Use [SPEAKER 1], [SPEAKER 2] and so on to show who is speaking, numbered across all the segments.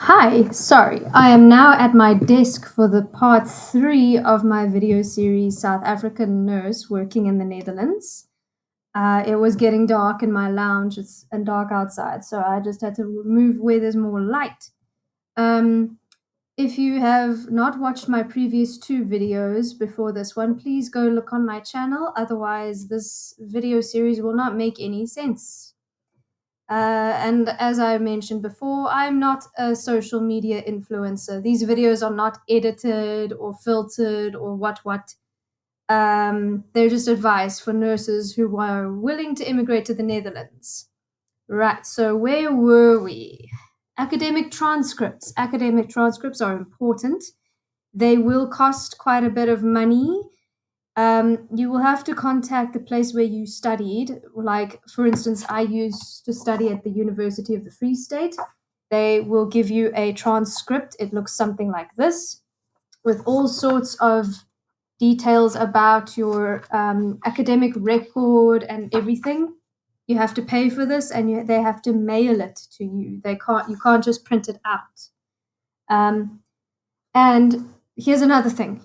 [SPEAKER 1] Hi, sorry. I am now at my desk for the part 3 of my video series, South African Nurse Working in the Netherlands. It was getting dark in my lounge and dark outside, so I just had to move where there's more light. If you have not watched my previous 2 videos before this one, please go look on my channel. Otherwise, this video series will not make any sense. And as I mentioned before, I'm not a social media influencer. These videos are not edited or filtered or what. They're just advice for nurses who are willing to immigrate to the Netherlands. Right, so where were we? Academic transcripts. Academic transcripts are important. They will cost quite a bit of money. You will have to contact the place where you studied. Like, for instance, I used to study at the University of the Free State. They will give you a transcript. It looks something like this, with all sorts of details about your academic record and everything. You have to pay for this, and they have to mail it to you. You can't just print it out. And here's another thing.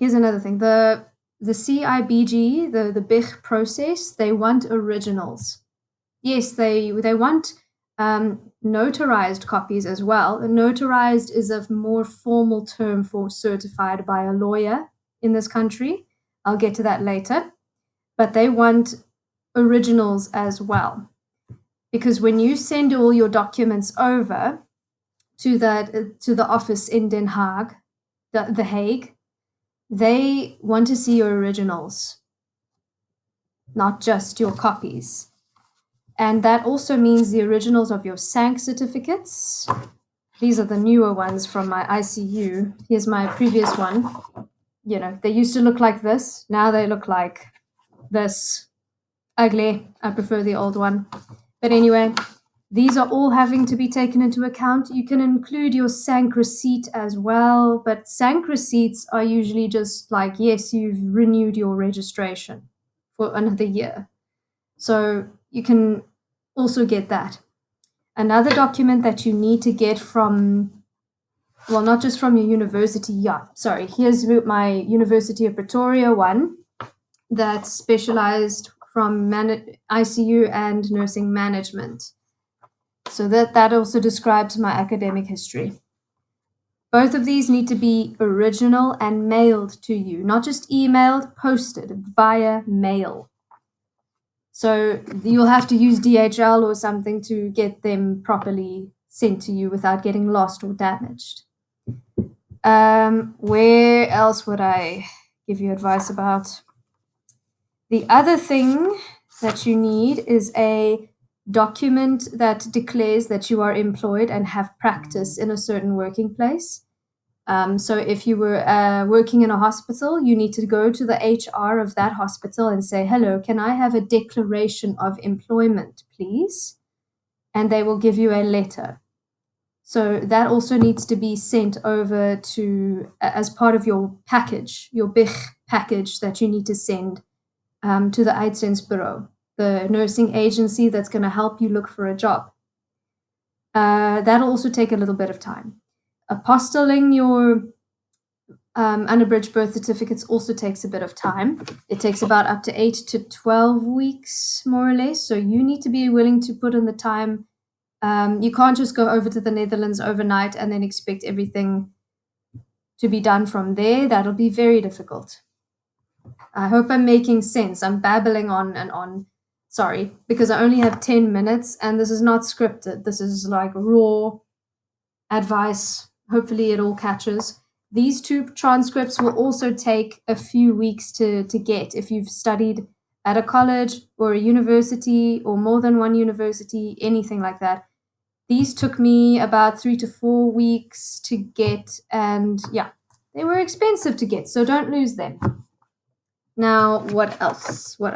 [SPEAKER 1] The CIBG, the BIG process, they want originals. Yes, they want notarized copies as well. Notarized is a more formal term for certified by a lawyer in this country. I'll get to that later. But they want originals as well. Because when you send all your documents over to the office in Den Haag, the Hague, they want to see your originals, not just your copies. And that also means the originals of your SANC certificates. These are the newer ones from my ICU. Here's my previous one. You know, they used to look like this. Now they look like this. Ugly. I prefer the old one. But anyway, these are all having to be taken into account. You can include your SANC receipt as well, but SANC receipts are usually just like, yes, you've renewed your registration for another year. So you can also get that. Another document that you need to get from, well, not just from your university, here's my University of Pretoria one that's specialized from ICU and nursing management. So that also describes my academic history. Both of these need to be original and mailed to you, not just emailed, posted via mail. So you'll have to use DHL or something to get them properly sent to you without getting lost or damaged. Where else would I give you advice about? The other thing that you need is a document that declares that you are employed and have practice in a certain working place. So if you were working in a hospital, you need to go to the HR of that hospital and say, hello, can I have a declaration of employment, please? And they will give you a letter. So that also needs to be sent over to, as part of your package, your BIG package that you need to send to the Uitzendsbureau, the nursing agency that's going to help you look for a job. That'll also take a little bit of time. Apostilling your unabridged birth certificates also takes a bit of time. It takes about up to 8 to 12 weeks, more or less. So you need to be willing to put in the time. You can't just go over to the Netherlands overnight and then expect everything to be done from there. That'll be very difficult. I hope I'm making sense. I'm babbling on and on. Sorry, because I only have 10 minutes and this is not scripted. This is like raw advice. Hopefully it all catches. These 2 transcripts will also take a few weeks to get if you've studied at a college or a university or more than one university, anything like that. These took me about 3 to 4 weeks to get, and yeah, they were expensive to get, so don't lose them. Now, what else? I'm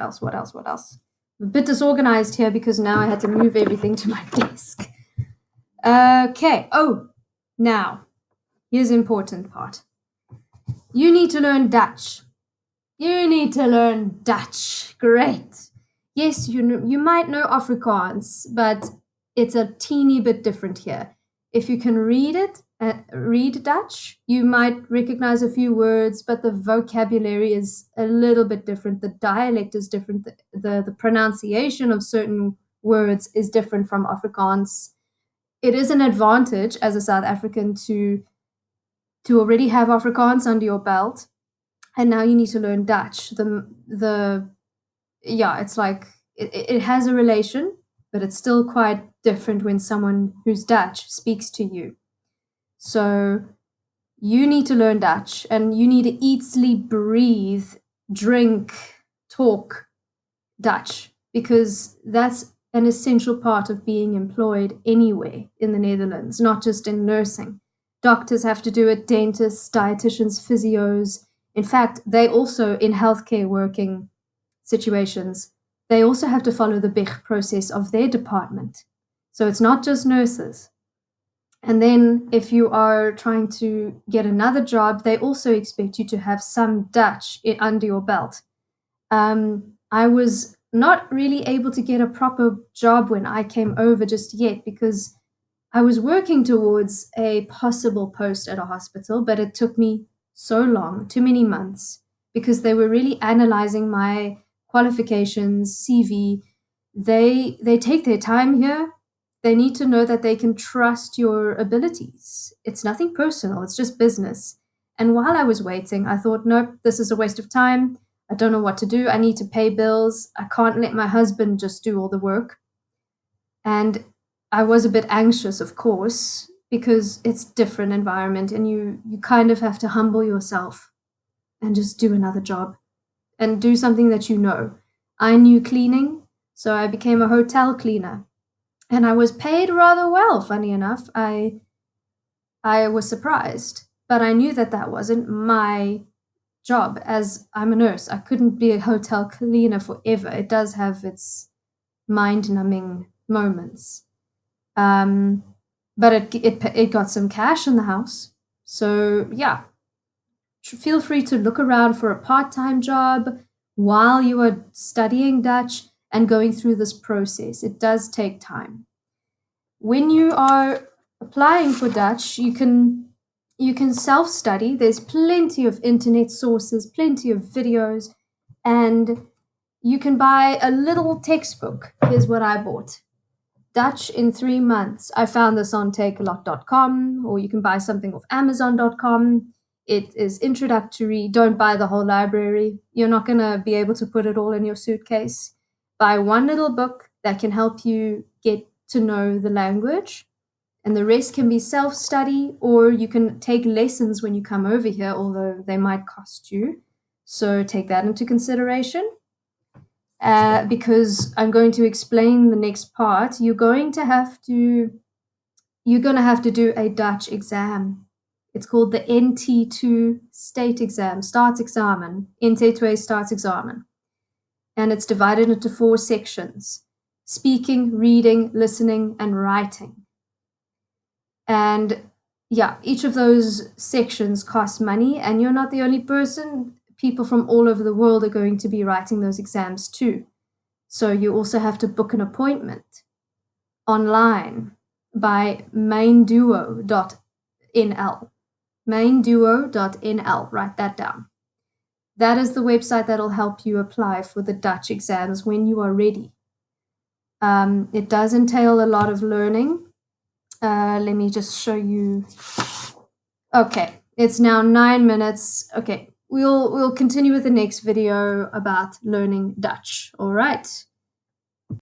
[SPEAKER 1] a bit disorganized here because now I had to move everything to my desk. Okay. Oh, now, here's the important part. You need to learn Dutch. Great. Yes, you might know Afrikaans, but it's a teeny bit different here. if you can read it, read Dutch, you might recognize a few words, but the vocabulary is a little bit different. The dialect is different. The pronunciation of certain words is different from Afrikaans. It is an advantage as a South African to already have Afrikaans under your belt, and now you need to learn Dutch. It's like it has a relation, but it's still quite different when someone who's Dutch speaks to you. So you need to learn Dutch, and you need to eat, sleep, breathe, drink, talk Dutch, because that's an essential part of being employed anywhere in the Netherlands, not just in nursing. Doctors have to do it, dentists, dietitians, physios. In fact, they also, in healthcare working situations, they also have to follow the BIG process of their department. So it's not just nurses. And then if you are trying to get another job, they also expect you to have some Dutch under your belt. I was not really able to get a proper job when I came over just yet, because I was working towards a possible post at a hospital, but it took me so long, too many months, because they were really analyzing my qualifications, CV. They take their time here. They need to know that they can trust your abilities. It's nothing personal, it's just business. And while I was waiting, I thought, nope, this is a waste of time. I don't know what to do. I need to pay bills. I can't let my husband just do all the work. And I was a bit anxious, of course, because it's a different environment, and you kind of have to humble yourself and just do another job and do something that you know. I knew cleaning, so I became a hotel cleaner. And I was paid rather well, funny enough. I was surprised, but I knew that that wasn't my job, as I'm a nurse. I couldn't be a hotel cleaner forever. It does have its mind-numbing moments. But it got some cash in the house. So yeah, feel free to look around for a part-time job while you are studying Dutch and going through this process. It does take time. When you are applying for Dutch, you can self-study. There's plenty of internet sources, plenty of videos, and you can buy a little textbook. Here's what I bought. Dutch in 3 months. I found this on takealot.com, or you can buy something off amazon.com. It is introductory. Don't buy the whole library. You're not going to be able to put it all in your suitcase. Buy one little book that can help you get to know the language, and the rest can be self-study, or you can take lessons when you come over here, although they might cost you. So take that into consideration. Because I'm going to explain the next part, you're going to have to do a Dutch exam. It's called the NT2 state exam, staatsexamen, NT2 staatsexamen. And it's divided into 4 sections: speaking, reading, listening, and writing. And yeah, each of those sections costs money, and you're not the only person. People from all over the world are going to be writing those exams too. So you also have to book an appointment online by mainduo.nl. Mainduo.nl, write that down. That is the website that'll help you apply for the Dutch exams when you are ready. It does entail a lot of learning. Let me just show you. Okay, it's now 9 minutes. Okay, we'll continue with the next video about learning Dutch. All right.